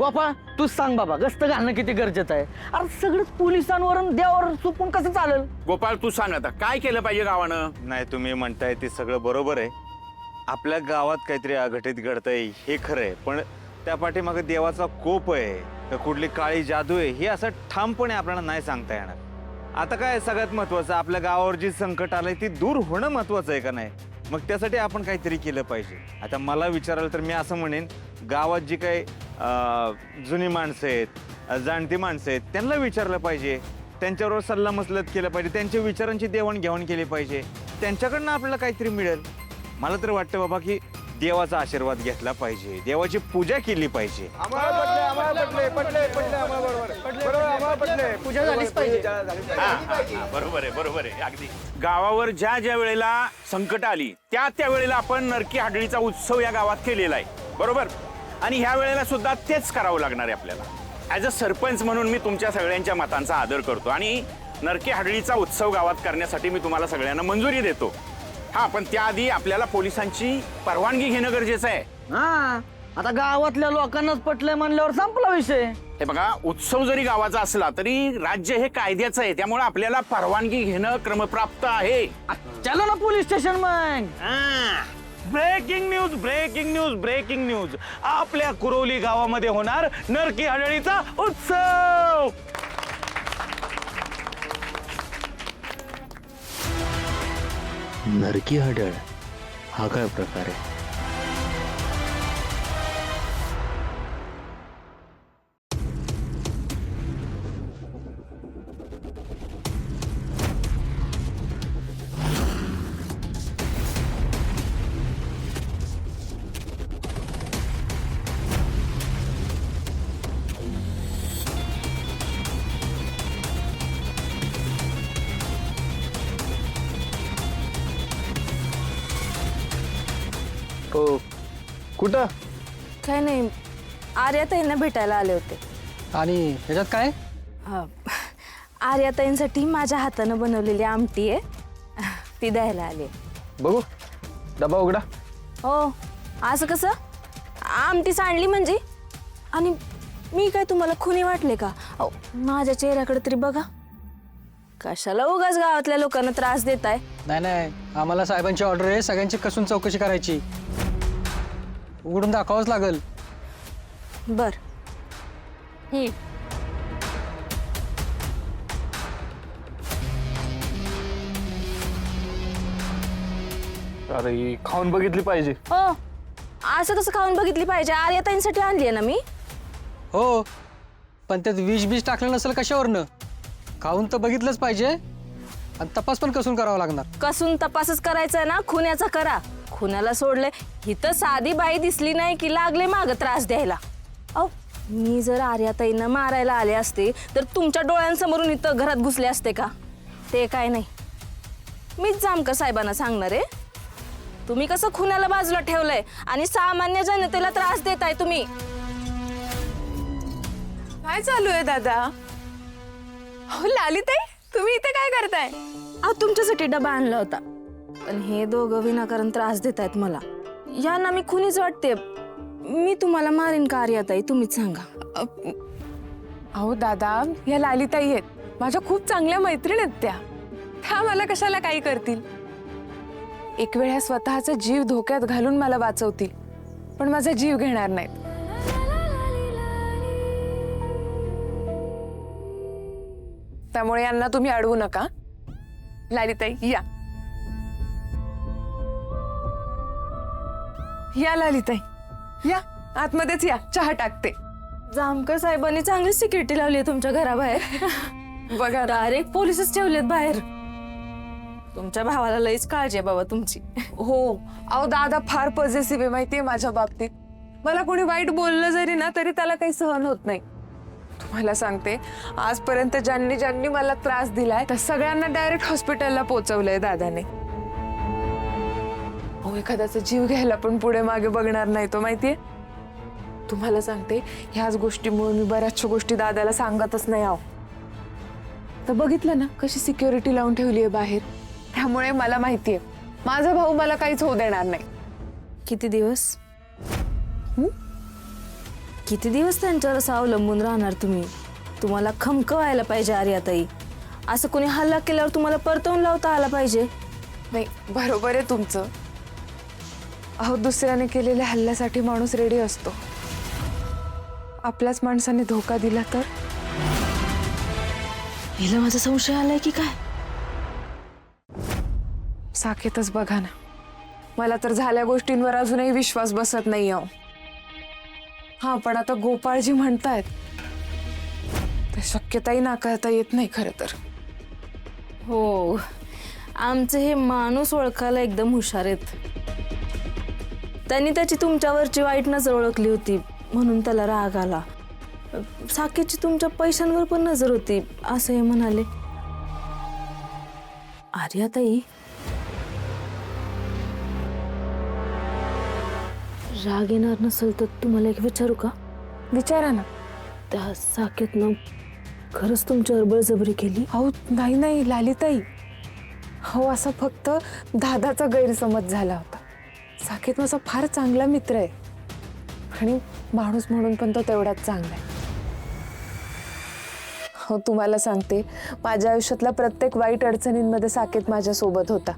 गोपाळ तूच सांग बाबा, गस्त घालणं किती गरजेचं आहे. अरे सगळं पोलिसांवर आणि देवावर चुकून कसं चालेल. गोपाळ तू सांग आता काय केलं पाहिजे गावानं. नाही तुम्ही म्हणताय ते सगळं बरोबर आहे. आपल्या गावात काहीतरी अघटित घडतंय हे खरं आहे, पण त्या पाठीमागे देवाचा कोप आहे का कुठली काळी जादू आहे हे असं ठामपणे आपल्याला नाही सांगता येणार. आता काय सगळ्यात महत्वाचं, आपल्या गावावर जी संकट आलंय ती दूर होणं महत्वाचं आहे का नाही. मग त्यासाठी आपण काहीतरी केलं पाहिजे. आता मला विचाराल तर मी असं म्हणेन, गावात जी काही जुनी माणसं आहेत, जाणती माणसं आहेत, त्यांना विचारलं पाहिजे, त्यांच्याबरोबर सल्ला मसलत केलं पाहिजे, त्यांच्या विचारांची देवाणघेवाण केली पाहिजे. त्यांच्याकडनं आपल्याला काहीतरी मिळेल. मला तर वाटतं बाबा की देवाचा आशीर्वाद घेतला पाहिजे, देवाची पूजा केली पाहिजे. पूजा झालीच पाहिजे. बरोबर आहे, बरोबर आहे. अगदी गावावर ज्या ज्या वेळेला संकट आली त्या वेळेला आपण नरकी हाडळीचा उत्सव या गावात केलेला आहे, बरोबर. आणि ह्या वेळेला सुद्धा तेच करावं लागणार आहे आपल्याला. ॲज अ सरपंच म्हणून मी तुमच्या सगळ्यांच्या मतांचा आदर करतो आणि नरकी हाडळीचा उत्सव गावात करण्यासाठी मी तुम्हाला सगळ्यांना मंजुरी देतो. हा, पण त्याआधी आपल्याला पोलिसांची परवानगी घेणं गरजेचं आहे. हा, आता गावातल्या लोकांनाच पटलंय म्हणल्यावर संपला विषय. हे बघा, उत्सव जरी गावाचा असला तरी राज्य हे कायद्याचं आहे, त्यामुळे आपल्याला परवानगी घेणं क्रमप्राप्त आहे. चला ना पोलीस स्टेशन मग. Breaking news, breaking news, breaking news. आपल्या कुरोली गावामध्ये होणार नरकी हाडळीचा उत्सव. नरकी हाडळ हा काय प्रकार आहे? हो, कुठं? काय नाही, आर्याताईंना भेटायला आले होते. आणि ह्याच्यात काय? आर्याताईंसाठी माझ्या हातानं बनवलेली आमटी आहे, ती द्यायला आले. बघू, डबा उघडा. हो, असं कसं? आमटी सांडली म्हणजे? आणि मी काय तुम्हाला खुनी वाटले का? माझ्या चेहऱ्याकडे तरी बघा. कशाला उगाच गावातल्या लोकांना त्रास देताय? नाही, आम्हाला साहेबांची ऑर्डर आहे, सगळ्यांची कसून चौकशी करायची. उघडून दाखवावंच लागेल. बर. अरे खाऊन बघितली पाहिजे. हो, असं तसं खाऊन बघितली पाहिजे. आर्याताईंसाठी आणली आहे ना मी. हो, पण त्यात विष टाकलं नसेल कशावरनं? खाऊन तर बघितलंच पाहिजे आणि तपास पण कसून करावा लागणार. कसून तपासच करायचा ना, खुन्याचा करा. खुन्याला सोडले, ही तर साधी बाई दिसली नाही की लागले माग त्रास द्यायला. अहो, मी जर आर्याताईंना मारायला आले असते तर तुमच्या डोळ्यांसमोरून इथं घरात घुसले असते का? ते काय नाही, मीच जामकर साहेबांना सांगणार आहे. तुम्ही कसं खुन्याला बाजूला ठेवलंय आणि सामान्य जनतेला त्रास देताय तुम्ही. काय चालू आहे दादा? हो लालिताई, तुम्ही इथे काय करताय? अहो, तुमच्यासाठी डबा आणला होता, पण हे दोघं विनाकारण त्रास देत आहेत मला. यांना मी खुनीच वाटते. मी तुम्हाला मारीन का आर्याताई? तुम्हीच सांगा. अहो दादा, या लालिताई आहेत, माझ्या खूप चांगल्या मैत्रीण आहेत त्या मला कशाला काही करतील? एक वेळ ह्या स्वतःचा जीव धोक्यात घालून मला वाचवतील, पण माझा जीव घेणार नाहीत. त्यामुळे यांना तुम्ही अडवू नका. लालिताई या लालिताई या, आतमध्येच या, चहा टाकते. जामकर साहेबांनी चांगली सिक्युरिटी लावली आहे तुमच्या घराबाहेर. बघा, डायरेक्ट पोलिसच ठेवलेत बाहेर. तुमच्या भावाला लईच काळजी आहे बाबा तुमची. हो, अहो दादा फार पॉझिटिव्ह आहे माहितीये माझ्या बाबतीत. मला कोणी वाईट बोललं जरी ना तरी त्याला काही सहन होत नाही. तुम्हाला सांगते, आजपर्यंत ज्यांनी ज्यांनी मला त्रास दिलाय त्या सगळ्यांना डायरेक्ट हॉस्पिटलला पोहोचवलंय दादाने. अहो, एखाद्याचा जीव घ्यायला पण पुढे मागे बघणार नाही तो, माहितीये. तुम्हाला सांगते, ह्याच गोष्टीमुळे मी बऱ्याचशा गोष्टी दादाला सांगतच नाही. आहो, तर बघितलं ना कशी सिक्युरिटी लावून ठेवली आहे बाहेर. त्यामुळे मला माहितीये माझा भाऊ मला काहीच होऊ देणार नाही. किती दिवस? किती दिवस त्यांच्यावर असं अवलंबून राहणार तुम्ही? तुम्हाला खमक व्हायला पाहिजे आर्याताई. असं कोणी हल्ला केल्यावर तुम्हाला परतवून लावता आला पाहिजे. नाही, बरोबर आहे तुमचं. अहो, दुसऱ्याने केलेल्या हल्ल्यासाठी माणूस रेडी असतो. आपल्याच माणसाने धोका दिला तर? हिला माझा संशय आलाय की काय? साकेतच बघा ना, मला तर झाल्या गोष्टींवर अजूनही विश्वास बसत नाही आहो. हा, पण आता गोपाळजी म्हणतायत ते शक्यताही नाकारता येत नाही खरं तर. हो, आमचे हे माणूस ओळखायला एकदम हुशार आहेत. त्यांनी त्याची तुमच्यावरची वाईट नजर ओळखली होती म्हणून त्याला राग आला. साकेतची तुमच्या पैशांवर पण नजर होती असं हे म्हणाले. आर्याताई, राग येणार नसेल तर तुम्हाला एक विचारू का? विचारा ना. त्या साकेतनं खरंच तुमच्यावर बळजबरी केली? अहो नाही नाही लालिताई, हो असा फक्त दादाचा गैरसमज झाला होता. साकेत माझा फार चांगला मित्र आहे आणि माणूस म्हणून पण तो तेवढाच चांगला आहे. हो, तुम्हाला सांगते, माझ्या आयुष्यातल्या प्रत्येक वाईट अडचणींमध्ये साकेत माझ्या सोबत होता.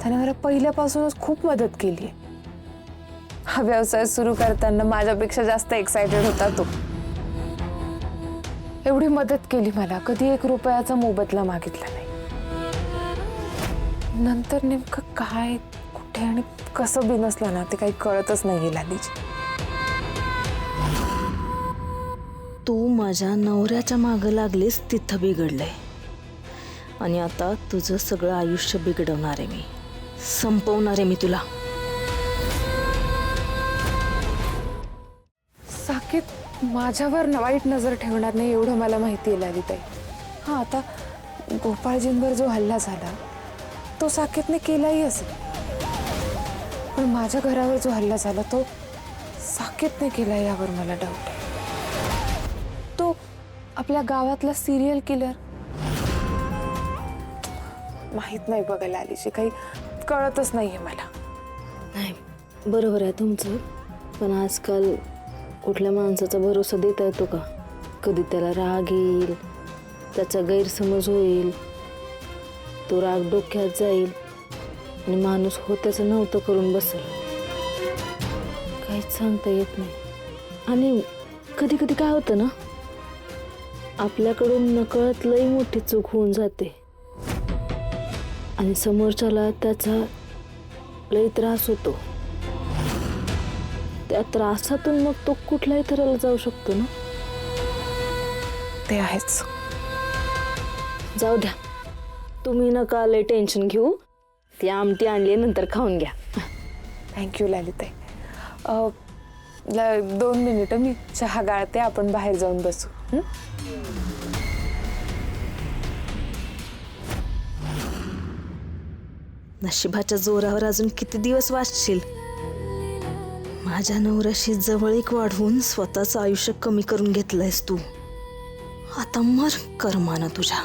त्याने मला पहिल्यापासूनच खूप मदत केली आहे. हा व्यवसाय सुरू करताना माझ्यापेक्षा जास्त एक्सायटेड होता तो. एवढी मदत केली मला, कधी 1 रुपयाचा मोबदला मागितला नाही. नंतर नेमकं काय, कुठे आणि कसं बिनसलं ना ते काही कळतच नाही गेला. तू माझ्या नवऱ्याच्या मागं लागलीस तिथं बिघडलंय आणि आता तुझं सगळं आयुष्य बिघडवणार आहे मी, संपवणार आहे मी तुला. साकेत माझ्यावर वाईट नजर ठेवणार नाही एवढं मला माहिती आहे ललिताई. हां, आता गोपाळजींवर जो हल्ला झाला तो साकेतने केलाही असेल, पण माझ्या घरावर जो हल्ला झाला तो साकेतने केला यावर मला डाऊट आहे. तो आपल्या गावातला सिरियल किलर. माहित नाही बघा लालीची, काही कळतच नाहीये मला. नाही, बरोबर आहे तुमचं, पण आजकाल कुठल्या माणसाचा भरोसा देता येतो का? कधी त्याला राग येईल, त्याचा गैरसमज होईल, तो राग डोक्यात जाईल आणि माणूस होत्याचं नव्हतं करून बसेल. काहीच सांगता येत नाही. आणि कधी कधी काय होतं ना, आपल्याकडून नकळत लई मोठी चूक होऊन जाते आणि समोरच्याला त्याचा लई त्रास होतो. त्या त्रासातून मग तो कुठल्याही थराला जाऊ शकतो ना. ते आहेच. जाऊ द्या, तुम्ही नका लय टेन्शन घेऊ. ती आमटी आणली, नंतर खाऊन घ्या. थँक्यू ललिताई. 2 मिनिटं, मी चहा गाळते, आपण बाहेर जाऊन बसू. नशिबाच्या जोरावर अजून किती दिवस वाचशील? माझ्या नवऱ्याशी जवळीक वाढवून स्वतःचं आयुष्य कमी करून घेतलंयस तू. आता मर कर्मानं तुझ्या.